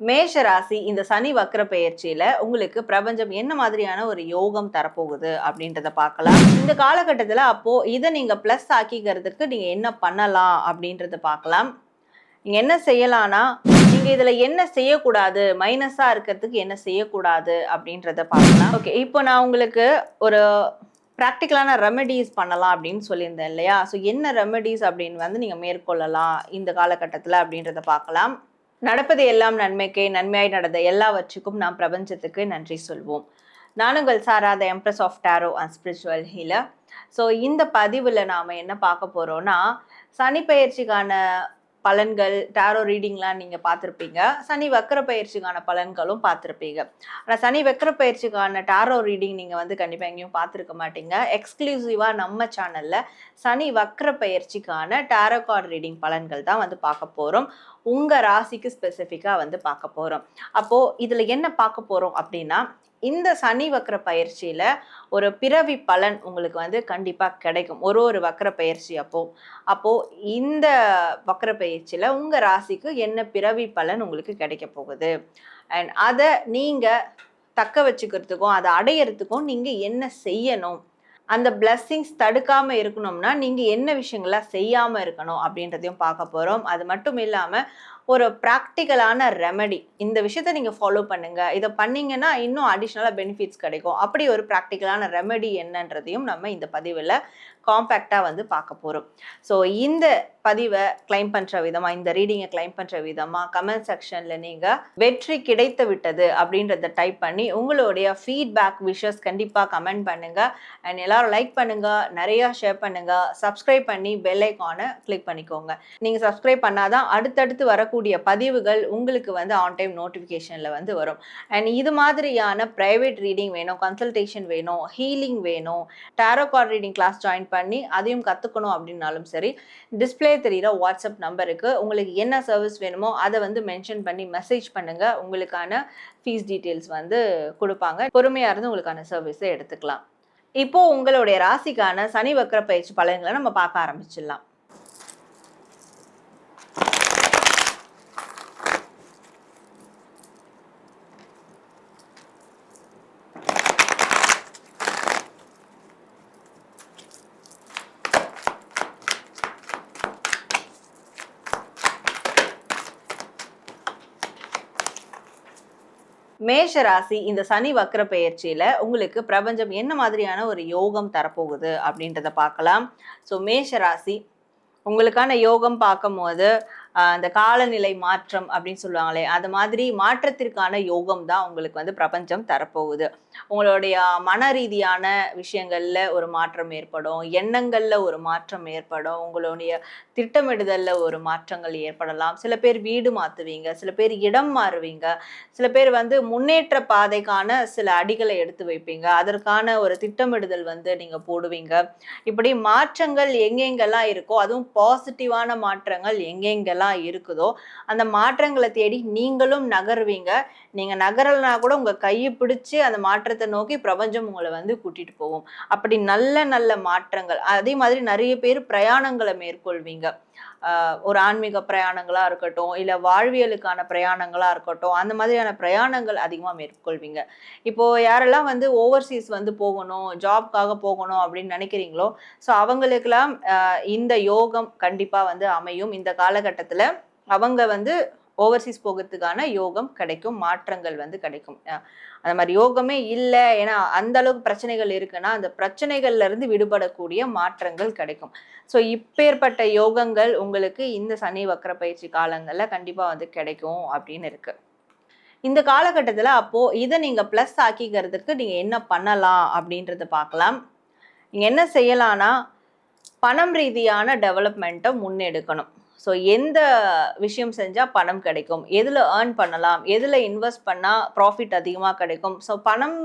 மேஷ ராசி இந்த சனி வக்ர பெயர்ச்சியில உங்களுக்கு பிரபஞ்சம் என்ன மாதிரியான ஒரு யோகம் தரப்போகுது அப்படின்றத பார்க்கலாம். இந்த காலகட்டத்துல அப்போ இதை நீங்க பிளஸ் ஆக்கிக்கிறதுக்கு நீங்க என்ன பண்ணலாம் அப்படின்றத பார்க்கலாம். நீங்க என்ன செய்யலாம்னா, நீங்க இதுல என்ன செய்யக்கூடாது, மைனஸா இருக்கிறதுக்கு என்ன செய்யக்கூடாது அப்படின்றத பார்க்கலாம். ஓகே, இப்போ நான் உங்களுக்கு ஒரு ப்ராக்டிக்கலான ரெமெடிஸ் பண்ணலாம் அப்படின்னு சொல்லியிருந்தேன் இல்லையா? ஸோ என்ன ரெமெடிஸ் அப்படின்னு வந்து நீங்க மேற்கொள்ளலாம் இந்த காலகட்டத்துல அப்படின்றத பார்க்கலாம். நடப்பது எல்லாம் நன்மைக்கே, நன்மையாய் நடந்த எல்லாவற்றுக்கும் நாம் பிரபஞ்சத்துக்கு நன்றி சொல்வோம். நான் உங்கள் Sarah, the empress of tarot and spiritual healer. So இந்த பதிவில் நாம் என்ன பார்க்க போகிறோம்னா, சனி பயிற்சிக்கான பலன்கள், டாரோ ரீடிங்லாம் நீங்கள் பார்த்துருப்பீங்க. சனி வக்ர பயிற்சிக்கான பலன்களும் பார்த்துருப்பீங்க. ஆனால் சனி வக்ர பயிற்சிக்கான டாரோ ரீடிங் நீங்கள் வந்து கண்டிப்பாக எங்கேயும் பார்த்துருக்க மாட்டீங்க. எக்ஸ்க்ளூசிவாக நம்ம சேனலில் சனி வக்ர பயிற்சிக்கான டாரோ கார்டு ரீடிங் பலன்கள் தான் வந்து பார்க்க போகிறோம். உங்கள் ராசிக்கு ஸ்பெசிஃபிக்காக வந்து பார்க்க போகிறோம். அப்போது இதில் என்ன பார்க்க போகிறோம் அப்படின்னா, இந்த சனி வக்ர பயிற்சியில் ஒரு பிறவி பலன் உங்களுக்கு வந்து கண்டிப்பாக கிடைக்கும். ஒரு வக்ர பயிற்சி அப்போது இந்த வக்ர பயிற்சியில் உங்கள் ராசிக்கு என்ன பிறவி பலன் உங்களுக்கு கிடைக்க போகுது, அண்ட் அதை நீங்கள் தக்க வச்சுக்கிறதுக்கும் அதை அடையிறதுக்கும் நீங்கள் என்ன செய்யணும், அந்த பிளஸ்ஸிங்ஸ் தடுக்காமல் இருக்கணும்னா நீங்கள் என்ன விஷயங்கள்லாம் செய்யாமல் இருக்கணும் அப்படின்றதையும் பார்க்க போகிறோம். அது மட்டும் இல்லாமல் ஒரு ப்ராக்டிக்கலான ரெமெடி, இந்த விஷயத்த நீங்கள் ஃபாலோ பண்ணுங்கள், இதை பண்ணிங்கன்னா இன்னும் அடிஷ்னலாக பெனிஃபிட்ஸ் கிடைக்கும், அப்படி ஒரு ப்ராக்டிக்கலான ரெமெடி என்னன்றதையும் நம்ம இந்த பதிவில் காம்பேக்டாக வந்து பார்க்க போகிறோம். ஸோ இந்த பதிவை கிளைம் பண்ணுற விதமாக, இந்த ரீடிங்கை கிளைம் பண்ணுற விதமாக கமெண்ட் செக்ஷனில் நீங்கள் வெற்றி கிடைத்து விட்டது அப்படின்றத டைப் பண்ணி உங்களுடைய ஃபீட்பேக் விஷஸ் கண்டிப்பாக கமெண்ட் பண்ணுங்கள். அண்ட் எல்லாரும் லைக் பண்ணுங்கள், நிறையா ஷேர் பண்ணுங்கள், சப்ஸ்கிரைப் பண்ணி பெல் ஐக்கானை கிளிக் பண்ணிக்கோங்க. நீங்கள் சப்ஸ்கிரைப் பண்ணாதான் அடுத்தடுத்து வரக்கூடிய பதிவுகள் உங்களுக்கு வந்து ஆன் டைம் நோட்டிஃபிகேஷனில் வந்து வரும். அண்ட் இது மாதிரியான ப்ரைவேட் ரீடிங் வேணும், கன்சல்டேஷன் வேணும், ஹீலிங் வேணும், tarot card reading class join பண்ணி அதையும் கற்றுக்கணும் அப்படின்னாலும் சரி, டிஸ்பிளே தெரிகிற வாட்ஸ்அப் நம்பருக்கு உங்களுக்கு என்ன சர்வீஸ் வேணுமோ அதை வந்து மென்ஷன் பண்ணி மெசேஜ் பண்ணுங்கள். உங்களுக்கான ஃபீஸ் டீட்டெயில்ஸ் வந்து கொடுப்பாங்க. பொறுமையாக இருந்து உங்களுக்கான சர்வீஸை எடுத்துக்கலாம். இப்போது உங்களுடைய ராசிக்கான சனி வக்ர பயிற்சி பலன்களை நம்ம பார்க்க ஆரம்பிச்சிடலாம். மேஷ ராசி இந்த சனி வக்ர பெயர்ச்சியில உங்களுக்கு பிரபஞ்சம் என்ன மாதிரியான ஒரு யோகம் தரப்போகுது அப்படின்றத பார்க்கலாம். ஸோ மேஷ ராசி உங்களுக்கான யோகம் பார்க்கும்போது அந்த காலநிலை மாற்றம் அப்படின்னு சொல்லுவாங்களே, அது மாதிரி மாற்றத்திற்கான யோகம் தான் உங்களுக்கு வந்து பிரபஞ்சம் தரப்போகுது. உங்களுடைய மன ரீதியான விஷயங்கள்ல ஒரு மாற்றம் ஏற்படும், எண்ணங்கள்ல ஒரு மாற்றம் ஏற்படும், உங்களுடைய திட்டமிடுதல்ல ஒரு மாற்றங்கள் ஏற்படலாம். சில பேர் வீடு மாற்றுவீங்க, சில பேர் இடம் மாறுவீங்க, சில பேர் வந்து முன்னேற்ற பாதைக்கான சில அடிகளை எடுத்து வைப்பீங்க, அதற்கான ஒரு திட்டமிடுதல் வந்து நீங்க போடுவீங்க. இப்படி மாற்றங்கள் எங்கெங்கெல்லாம் இருக்கோ, அதுவும் பாசிட்டிவான மாற்றங்கள் எங்கெங்கெல்லாம் இருக்குதோ அந்த மாற்றங்களை தேடி நீங்களும் நகருவீங்க. நீங்க நகரலனா கூட உங்க கையை பிடிச்சு அந்த மாற்றத்தை நோக்கி பிரபஞ்சம் உங்களை வந்து கூட்டிட்டு போகும். அப்படி நல்ல நல்ல மாற்றங்கள். அதே மாதிரி நிறைய பேர் பிரயாணங்களை மேற்கொள்வீங்க. ஒரு ஆன்மீக பிரயாணங்களா இருக்கட்டும், இல்ல வாழ்வியலுக்கான பிரயாணங்களா இருக்கட்டும், அந்த மாதிரியான பிரயாணங்கள் அதிகமா மேற்கொள்வீங்க. இப்போ யாரெல்லாம் வந்து ஓவர்சீஸ் வந்து போகணும், ஜாப்காக போகணும் அப்படின்னு நினைக்கிறீங்களோ, ஸோ அவங்களுக்கெல்லாம் இந்த யோகம் கண்டிப்பா வந்து அமையும். இந்த காலகட்டத்துல அவங்க வந்து ஓவர்சீஸ் போகிறதுக்கான யோகம் கிடைக்கும், மாற்றங்கள் வந்து கிடைக்கும். அந்த மாதிரி யோகமே இல்லை, ஏன்னா அந்த அளவுக்கு பிரச்சனைகள் இருக்குன்னா அந்த பிரச்சனைகள்ல இருந்து விடுபடக்கூடிய மாற்றங்கள் கிடைக்கும். ஸோ இப்பேற்பட்ட யோகங்கள் உங்களுக்கு இந்த சனி வக்ர பயிற்சி காலங்கள்ல கண்டிப்பா வந்து கிடைக்கும் அப்படின்னு இருக்கு. இந்த காலகட்டத்துல அப்போ இதை நீங்க பிளஸ் ஆக்கிக்கிறதுக்கு நீங்க என்ன பண்ணலாம் அப்படின்றத பார்க்கலாம். நீங்க என்ன செய்யலாம்னா, பணம் ரீதியான டெவலப்மெண்ட்டை முன்னெடுக்கணும். ஸோ எந்த விஷயம் செஞ்சால் பணம் கிடைக்கும், எதில் ஏர்ன் பண்ணலாம், எதில் இன்வெஸ்ட் பண்ணால் ப்ராஃபிட் அதிகமாக கிடைக்கும், ஸோ பணம்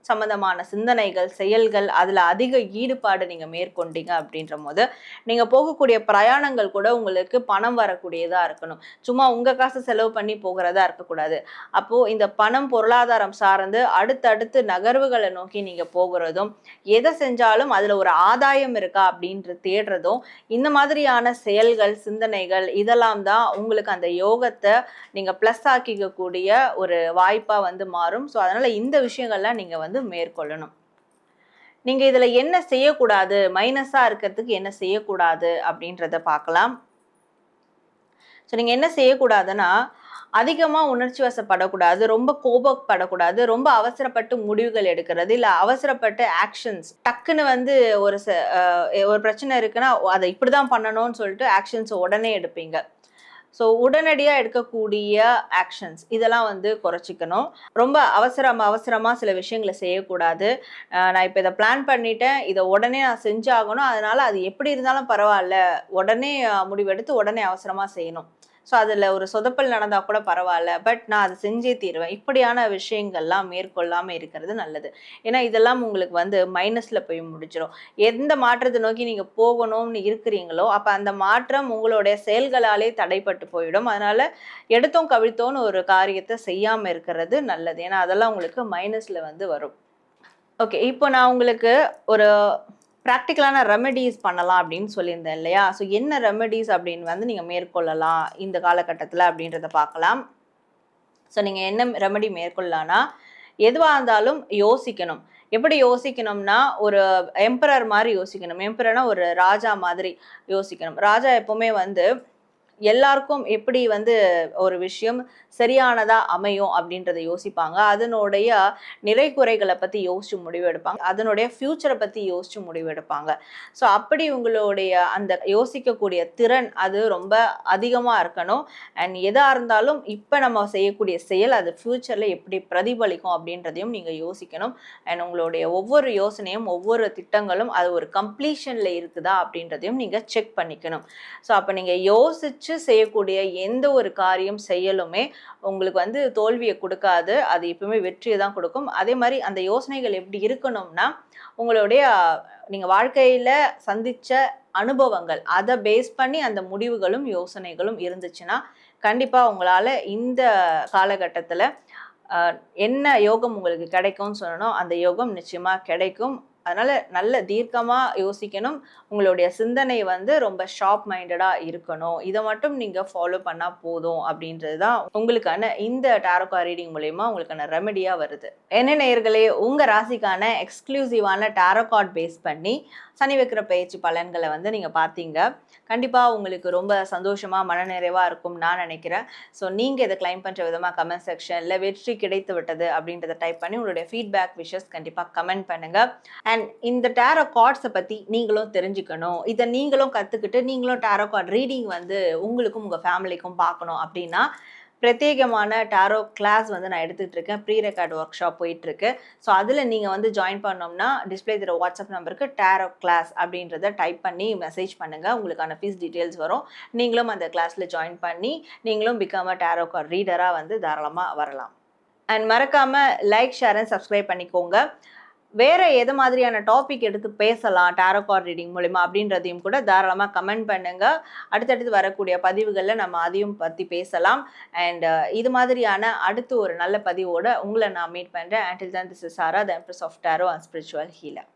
சம்பந்தமான சிந்தனைகள், செயல்கள், அதுல அதிக ஈடுபாடு நீங்க மேற்கொண்டீங்க அப்படின்ற போது நீங்க போகக்கூடிய பிரயாணங்கள் கூட உங்களுக்கு பணம் வரக்கூடியதா இருக்கணும். சும்மா உங்க காசு செலவு பண்ணி போகிறதா இருக்கக்கூடாது. அப்போ இந்த பணம், பொருளாதாரம் சார்ந்து அடுத்தடுத்து நகர்வுகளை நோக்கி நீங்க போகிறதும், எதை செஞ்சாலும் அதுல ஒரு ஆதாயம் இருக்கா அப்படின்ற தேடுறதும், இந்த மாதிரியான செயல்கள், சிந்தனைகள் இதெல்லாம் தான் உங்களுக்கு அந்த யோகத்தை நீங்க பிளஸ் ஆக்கிக்கக்கூடிய ஒரு வாய்ப்பா வந்து மாறும். ஸோ அதனால இந்த விஷயங்கள்லாம் நீங்க வந்து மேற்கொள்ளணும். நீங்க இதுல என்ன செய்யக்கூடாது, மைனஸா இருக்கிறதுக்கு என்ன செய்யக்கூடாது அப்படின்றத பார்க்கலாம். ஸோ நீங்க என்ன செய்யக்கூடாதுன்னா, அதிகமா உணர்ச்சி வசப்படக்கூடாது, ரொம்ப கோபப்படக்கூடாது, ரொம்ப அவசரப்பட்டு முடிவுகள் எடுக்கிறது, இல்ல அவசரப்பட்டு ஆக்ஷன்ஸ் டக்குன்னு வந்து ஒரு பிரச்சனை இருக்குன்னா அதை இப்படிதான் பண்ணணும்னு சொல்லிட்டு ஆக்ஷன்ஸ் உடனே எடுப்பீங்க. ஸோ உடனடியாக எடுக்கக்கூடிய ஆக்ஷன்ஸ் இதெல்லாம் வந்து குறைச்சிக்கணும். ரொம்ப அவசரமாக சில விஷயங்களை செய்யக்கூடாது. நான் இப்போ இதை பிளான் பண்ணிட்டேன், இதை உடனே நான் செஞ்சாகணும், அதனால அது எப்படி இருந்தாலும் பரவாயில்ல, உடனே முடிவெடுத்து உடனே அவசரமாக செய்யணும். ஸோ அதில் ஒரு சொதப்பல் நடந்தால் கூட பரவாயில்ல, பட் நான் அதை செஞ்சே தீருவேன். இப்படியான விஷயங்கள்லாம் மேற்கொள்ளாமல் இருக்கிறது நல்லது. ஏன்னா இதெல்லாம் உங்களுக்கு வந்து மைனஸில் போய் முடிச்சிடும். எந்த மாற்றத்தை நோக்கி நீங்கள் போகணும்னு இருக்கிறீங்களோ அப்போ அந்த மாற்றம் உங்களுடைய செயல்களாலே தடைப்பட்டு போயிடும். அதனால எடுத்தோம் கவிழ்த்தோன்னு ஒரு காரியத்தை செய்யாமல் இருக்கிறது நல்லது. ஏன்னா அதெல்லாம் உங்களுக்கு மைனஸில் வந்து வரும். ஓகே, இப்போ நான் உங்களுக்கு ஒரு ப்ராக்டிக்கலான ரெமெடிஸ் பண்ணலாம் அப்படின்னு சொல்லியிருந்தேன் இல்லையா? ஸோ என்ன ரெமெடிஸ் அப்படின்னு வந்து நீங்கள் மேற்கொள்ளலாம் இந்த காலகட்டத்தில் அப்படின்றத பார்க்கலாம். ஸோ நீங்கள் என்ன ரெமெடி மேற்கொள்ளலாம்னா, எதுவாக இருந்தாலும் யோசிக்கணும். எப்படி யோசிக்கணும்னா, ஒரு எம்பரர் மாதிரி யோசிக்கணும். எம்பரர்னா ஒரு ராஜா மாதிரி யோசிக்கணும். ராஜா எப்பவுமே வந்து எல்லாருக்கும் எப்படி வந்து ஒரு விஷயம் சரியானதா அமையும் அப்படின்றத யோசிப்பாங்க. அதனுடைய நிறை குறைகளை பத்தி யோசிச்சு முடிவெடுப்பாங்க. அதனுடைய ஃபியூச்சரை பத்தி யோசிச்சு முடிவெடுப்பாங்க. ஸோ அப்படி உங்களுடைய அந்த யோசிக்கக்கூடிய திறன் அது ரொம்ப அதிகமா இருக்கணும். அண்ட் எதா இருந்தாலும் இப்ப நம்ம செய்யக்கூடிய செயல் அது ஃபியூச்சர்ல எப்படி பிரதிபலிக்கும் அப்படின்றதையும் நீங்க யோசிக்கணும். அண்ட் உங்களுடைய ஒவ்வொரு யோசனையும் ஒவ்வொரு திட்டங்களும் அது ஒரு கம்ப்ளீஷன்ல இருக்குதா அப்படின்றதையும் நீங்க செக் பண்ணிக்கணும். ஸோ அப்ப நீங்க யோசிச்சு செய்யக்கூடிய எந்த ஒரு காரியம் செயலுமே உங்களுக்கு வந்து தோல்வியை கொடுக்காது. அது எப்பவுமே வெற்றியை தான் கொடுக்கும். அதே மாதிரி அந்த யோசனைகள் எப்படி இருக்கணும்னா, உங்களுடைய நீங்க வாழ்க்கையில சந்திச்ச அனுபவங்கள் அதை பேஸ் பண்ணி அந்த முடிவுகளும் யோசனைகளும் இருந்துச்சுன்னா கண்டிப்பா உங்களால இந்த காலகட்டத்துல என்ன யோகம் உங்களுக்கு கிடைக்கும்னு சொல்லணும், அந்த யோகம் நிச்சயமா கிடைக்கும். அதனால நல்ல தீர்க்கமா யோசிக்கணும். உங்களுடைய சிந்தனை வந்து ரொம்ப ஷார்ப் மைண்டடா இருக்கணும். இதை மட்டும் நீங்க ஃபாலோ பண்ணா போதும் அப்படின்றது தான் உங்களுக்கான இந்த டாரோ கார்ட் ரீடிங் மூலமா உங்களுக்கான ரெமெடியா வருது. என்ன நேயர்களே, உங்க ராசிக்கான எக்ஸ்க்ளூசிவான டாரோ கார்ட் பேஸ் பண்ணி சனி வக்ர பயிற்சி பலன்களை வந்து நீங்க பார்த்தீங்க. கண்டிப்பா உங்களுக்கு ரொம்ப சந்தோஷமா மனநிறைவா இருக்கும் நான் நினைக்கிறேன். ஸோ நீங்க இதை கிளைம் பண்ற விதமா கமெண்ட் செக்ஷன்ல வெற்றி கிடைத்து விட்டது அப்படின்றத டைப் பண்ணி உங்களுடைய ஃபீட்பேக் விஷஸ் கண்டிப்பா கமெண்ட் பண்ணுங்க. அண்ட் இந்த டாரோ கார்ட்ஸை பத்தி நீங்களும் தெரிஞ்சுக்கணும், இதை நீங்களும் கத்துக்கிட்டு நீங்களும் டாரோ கார்ட் ரீடிங் வந்து உங்களுக்கும் உங்க ஃபேமிலிக்கும் பார்க்கணும் அப்படின்னா பிரத்யேகமான டாரோ கிளாஸ் வந்து நான் எடுத்துகிட்டு இருக்கேன். ப்ரீ ரெக்கார்ட் ஒர்க் ஷாப் போயிட்டுருக்கு. ஸோ அதில் நீங்கள் வந்து ஜாயின் பண்ணோம்னா டிஸ்பிளே தர வாட்ஸ்அப் நம்பருக்கு டாரோ கிளாஸ் அப்படின்றத டைப் பண்ணி மெசேஜ் பண்ணுங்கள். உங்களுக்கான ஃபீஸ் டீட்டெயில்ஸ் வரும். நீங்களும் அந்த கிளாஸில் ஜாயின் பண்ணி நீங்களும் பிகம் அ டாரோ கார்ட் ரீடராக வந்து தாராளமாக வரலாம். அண்ட் மறக்காமல் லைக், ஷேர் அண்ட் சப்ஸ்கிரைப் பண்ணிக்கோங்க. வேற எது மாதிரியான டாபிக் எடுத்து பேசலாம் டாரோ கார்ட் ரீடிங் மூலிமா அப்படின்றதையும் கூட தாராளமாக கமெண்ட் பண்ணுங்க. அடுத்தடுத்து வரக்கூடிய பதிவுகளில் நம்ம அதையும் பற்றி பேசலாம். அண்ட் இது மாதிரியான அடுத்து ஒரு நல்ல பதிவோட உங்களை நான் மீட் பண்ணுறேன். Until then, this is Sara, the Empress of Tarot and Spiritual Healer.